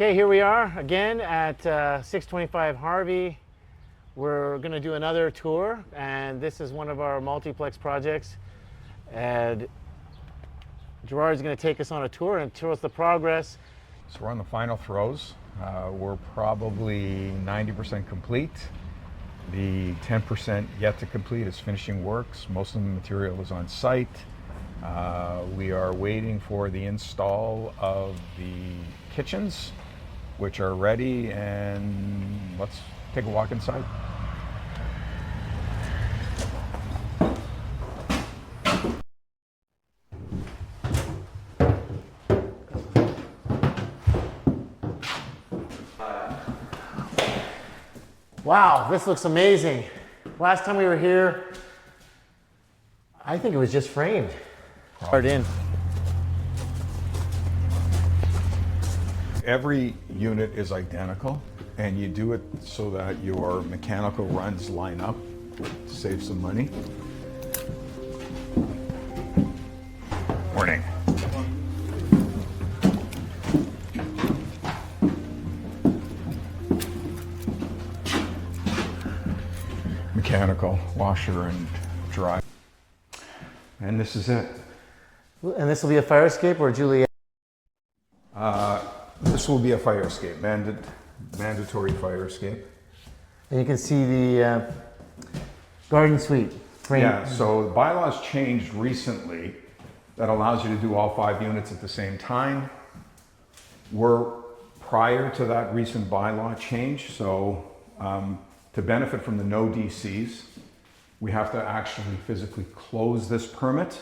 Okay, here we are again at 625 Harvie. We're going to do another tour, and this is one of our multiplex projects. And Gerard's going to take us on a tour and show us the progress. So we're on the final throws. We're probably 90% complete. The 10% yet to complete is finishing works. Most of the material is on site. We are waiting for the install of the kitchens, which are ready, and let's take a walk inside. Wow, this looks amazing. Last time we were here, I think it was just framed. Hard in. Every unit is identical, and you do it so that your mechanical runs line up, save some money. Morning. Mechanical, washer and dry. And this is it. And this will be a fire escape or Juliet? This will be a fire escape, mandatory fire escape. And you can see the garden suite frame. Yeah, so the bylaws changed recently that allows you to do all 5 units at the same time. We're prior to that recent bylaw change, so to benefit from the no DCs, we have to actually physically close this permit.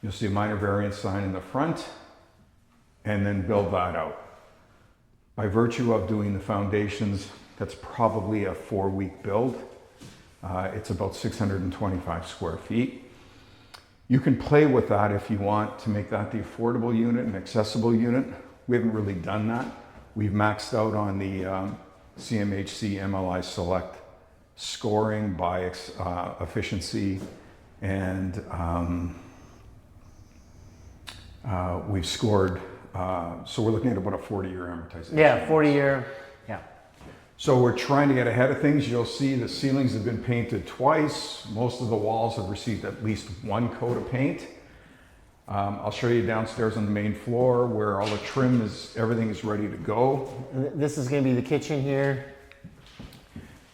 You'll see a minor variance sign in the front, and then build that out. By virtue of doing the foundations, that's probably a 4-week build. It's about 625 square feet. You can play with that if you want to make that the affordable unit, an accessible unit. We haven't really done that. We've maxed out on the CMHC MLI Select scoring by efficiency, and we've scored, so we're looking at about a 40-year amortization. Yeah, 40-year, yeah. So we're trying to get ahead of things. You'll see the ceilings have been painted twice. Most of the walls have received at least 1 coat of paint. I'll show you downstairs on the main floor where all the trim is, everything is ready to go. This is going to be the kitchen here.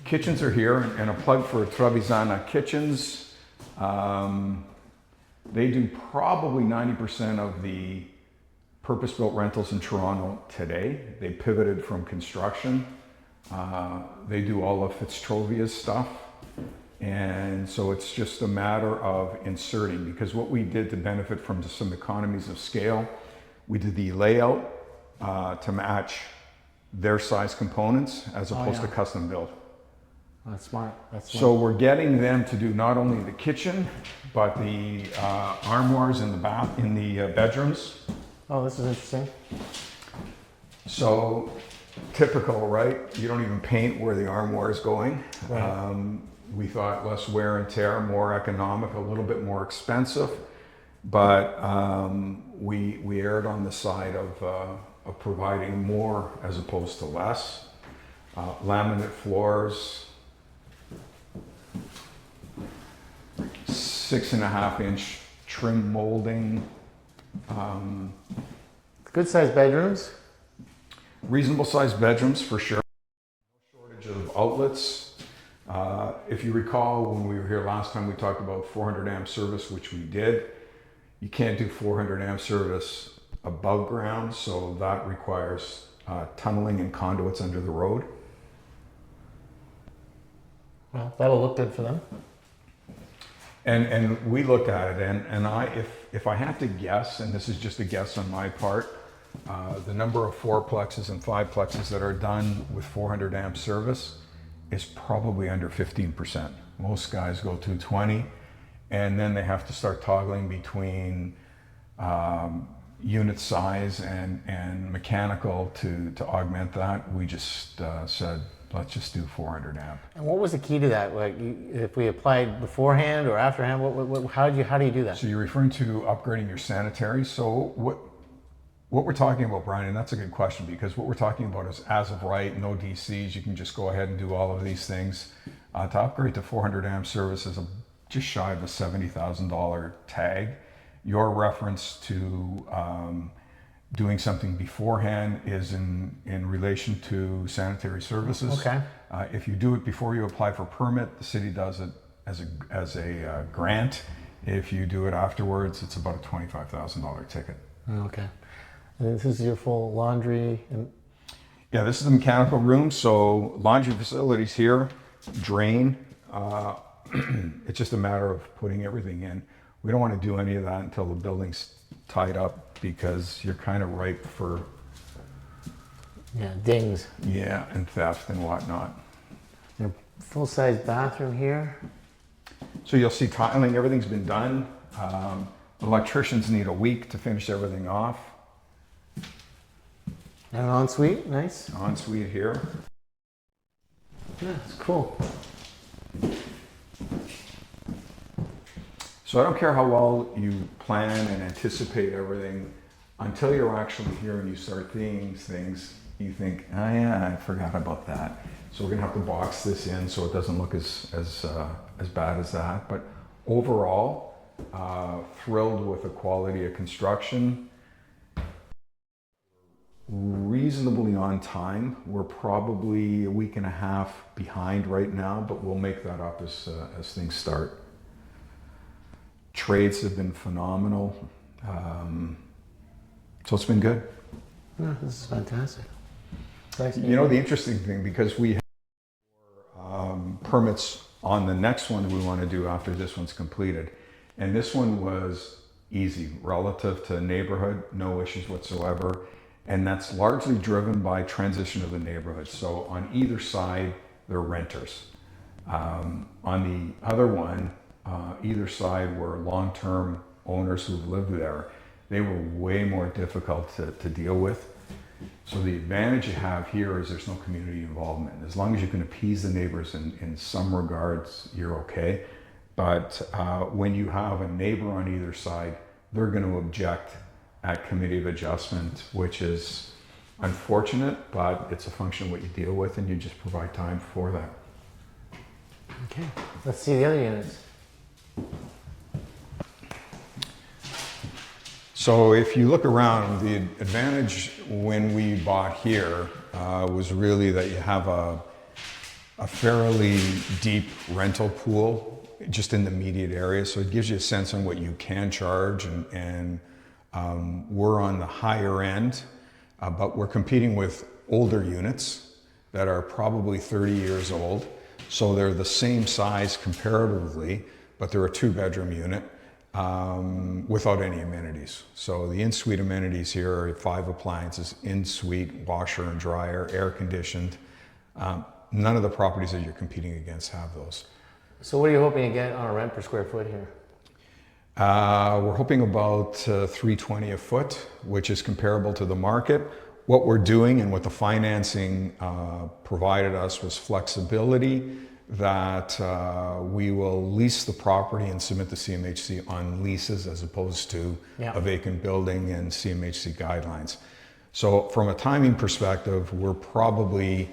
Kitchens are here, and a plug for Travisana Kitchens. They do probably 90% of the purpose-built rentals in Toronto today. They pivoted from construction. They do all of Fitztrovia's stuff. And so it's just a matter of inserting, because what we did to benefit from some economies of scale, we did the layout to match their size components as opposed to custom build. That's smart. That's smart. So we're getting them to do not only the kitchen, but the armoires in the bedrooms. Oh, this is interesting. So typical, right? You don't even paint where the armoire is going. Right. We thought less wear and tear, more economic, a little bit more expensive, but we erred on the side of providing more as opposed to less. Laminate floors, 6.5-inch trim molding. Good sized bedrooms. Reasonable sized bedrooms for sure. No shortage of outlets. If you recall, when we were here last time, we talked about 400 amp service, which we did. You can't do 400 amp service above ground, so that requires tunneling and conduits under the road. Well, that'll look good for them. And we looked at it, and if I had to guess, and this is just a guess on my part, the number of 4-plexes and 5-plexes that are done with 400 amp service is probably under 15%. Most guys go 220, and then they have to start toggling between unit size and mechanical to augment that. We just said, let's just do 400 amp. And what was the key to that? Like, if we applied beforehand or afterhand, how do you do that? So you're referring to upgrading your sanitary. So What we're talking about, Brian, and that's a good question, because what we're talking about is as of right, no DCs. You can just go ahead and do all of these things. To upgrade to 400 amp service is just shy of a $70,000 tag. Your reference to doing something beforehand is in relation to sanitary services. Okay. If you do it before you apply for permit, the city does it as a grant. If you do it afterwards, it's about a $25,000 ticket. Okay. And this is your full laundry and Yeah, this is the mechanical room. So laundry facilities here, drain. It's just a matter of putting everything in. We don't want to do any of that until the building's tied up, because you're kind of ripe for dings. and theft and whatnot. Your full-size bathroom here. So you'll see tiling, everything's been done. Electricians need a week to finish everything off. And an ensuite, nice. Ensuite here. Yeah, it's cool. So I don't care how well you plan and anticipate everything, until you're actually here and you start seeing things, you think, oh yeah, I forgot about that. So we're gonna have to box this in so it doesn't look as bad as that. But overall, thrilled with the quality of construction. Reasonably on time. We're probably a week and a half behind right now, but we'll make that up as things start. Trades have been phenomenal. So it's been good. Yeah, this is fantastic. Nice. You know, the interesting thing, because we have permits on the next one we want to do after this one's completed. And this one was easy relative to neighborhood, no issues whatsoever. And that's largely driven by transition of the neighborhood. So on either side, they're renters. On the other one, either side were long-term owners who've lived there. They were way more difficult to deal with. So the advantage you have here is there's no community involvement. As long as you can appease the neighbors in some regards, you're okay. But when you have a neighbor on either side, they're going to object at committee of adjustment, which is unfortunate, but it's a function of what you deal with, and you just provide time for that. Okay, let's see the other units. So if you look around, the advantage when we bought here was really that you have a fairly deep rental pool just in the immediate area. So it gives you a sense on what you can charge, and we're on the higher end, but we're competing with older units that are probably 30 years old. So they're the same size comparatively, but they're a 2-bedroom unit without any amenities. So the in-suite amenities here are 5 appliances, in-suite, washer and dryer, air conditioned. None of the properties that you're competing against have those. So what are you hoping to get on a rent per square foot here? We're hoping about $320 a foot, which is comparable to the market. What we're doing and what the financing provided us was flexibility, that we will lease the property and submit the CMHC on leases as opposed to a vacant building and CMHC guidelines. So from a timing perspective, we're probably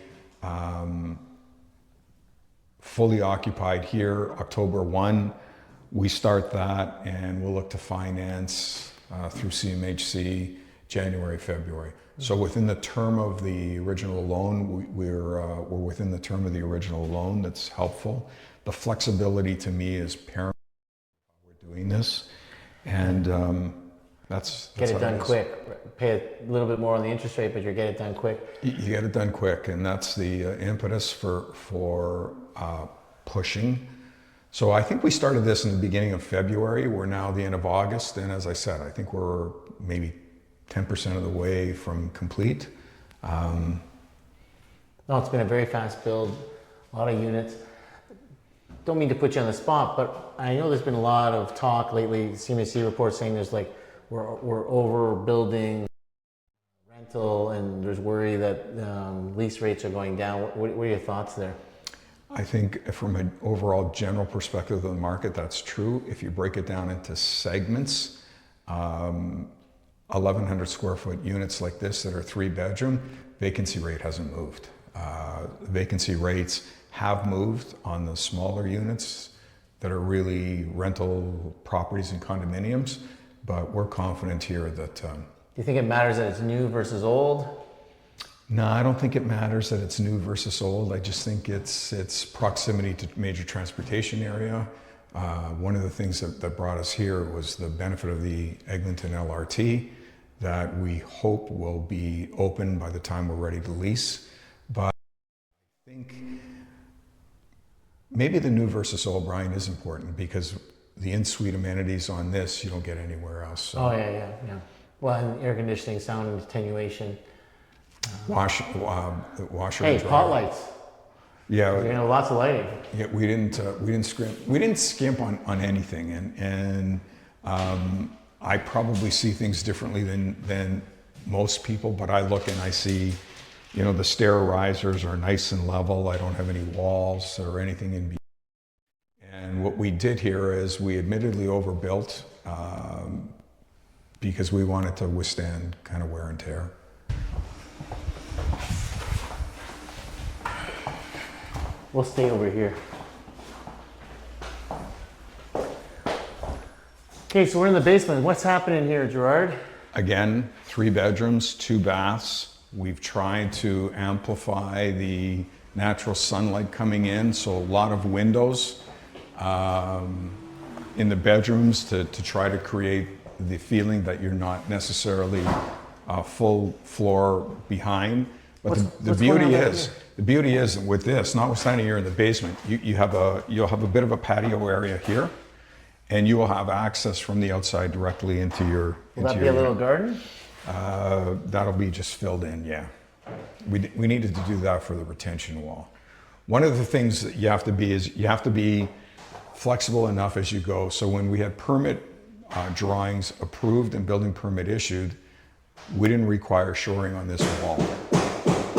fully occupied here. October 1, we start that, and we'll look to finance through CMHC January, February. So within the term of the original loan, we're within the term of the original loan. That's helpful. The flexibility to me is paramount. We're doing this, and that's Get it done quick. Pay a little bit more on the interest rate, but you get it done quick. You get it done quick, and that's the impetus for pushing. So I think we started this in the beginning of February. We're now the end of August, and as I said, I think we're maybe 10% of the way from complete. No, it's been a very fast build, a lot of units. Don't mean to put you on the spot, but I know there's been a lot of talk lately, CMHC reports saying there's like, we're overbuilding rental, and there's worry that lease rates are going down. What are your thoughts there? I think from an overall general perspective of the market, that's true. If you break it down into segments, a 1,100 square foot units like this that are 3-bedroom, vacancy rate hasn't moved. Vacancy rates have moved on the smaller units that are really rental properties and condominiums, but we're confident here that... Do you think it matters that it's new versus old? No, I don't think it matters that it's new versus old. I just think it's proximity to major transportation area. One of the things that brought us here was the benefit of the Eglinton LRT that we hope will be open by the time we're ready to lease. But I think maybe the new versus old, Brian, is important because the in-suite amenities on this you don't get anywhere else. So. Oh, yeah. Well, and air conditioning, sound and attenuation. Washer Hey, and dryer. pot lights. Yeah, You know, lots of lighting. yeah. We didn't skimp on anything, and I probably see things differently than most people. But I look and I see, you know, the stair risers are nice and level. I don't have any walls or anything in between. And what we did here is we admittedly overbuilt because we wanted to withstand kind of wear and tear. We'll stay over here. Okay, so we're in the basement. What's happening here, Gerard? Again, 3 bedrooms, 2 baths. We've tried to amplify the natural sunlight coming in, so a lot of windows in the bedrooms to try to create the feeling that you're not necessarily full floor behind. But the beauty is with this, notwithstanding you're in the basement, you'll have a bit of a patio area here, and you will have access from the outside directly into your. Will that be a little garden? That'll be just filled in, yeah. We needed to do that for the retention wall. One of the things that you have to be is you have to be flexible enough as you go. So when we had permit drawings approved and building permit issued, we didn't require shoring on this wall.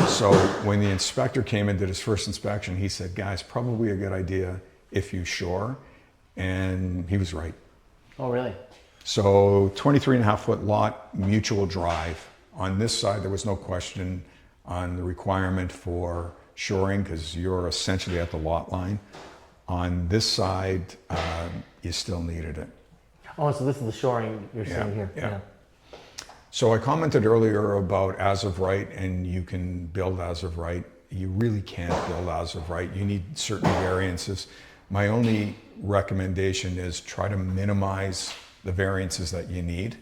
So when the inspector came and did his first inspection, he said, guys, probably a good idea if you shore. And he was right. Oh, really? So 23.5-foot lot, mutual drive. On this side, there was no question on the requirement for shoring because you're essentially at the lot line. On this side, you still needed it. Oh, so this is the shoring you're seeing here. Yeah. So I commented earlier about as of right, and you can build as of right. You really can't build as of right. You need certain variances. My only recommendation is try to minimize the variances that you need.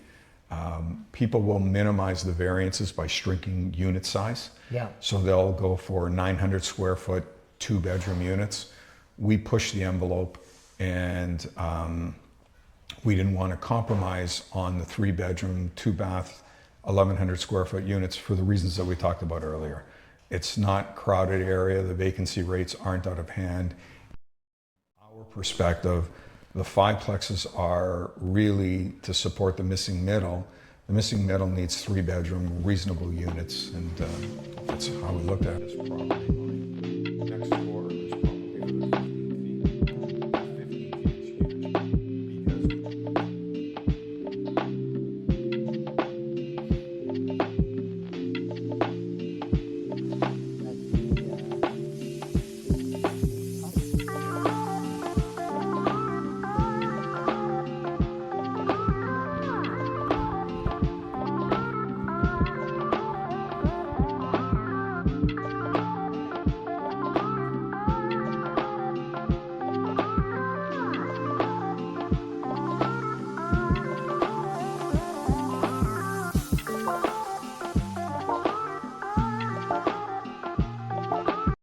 People will minimize the variances by shrinking unit size. Yeah. So they'll go for 900 square foot, 2-bedroom units. We push the envelope, and we didn't want to compromise on the 3-bedroom, 2-bath, 1,100 square foot units for the reasons that we talked about earlier. It's not crowded area. The vacancy rates aren't out of hand. Our perspective, the 5-plexes are really to support the missing middle. The missing middle needs 3-bedroom, reasonable units, and that's how we looked at this property.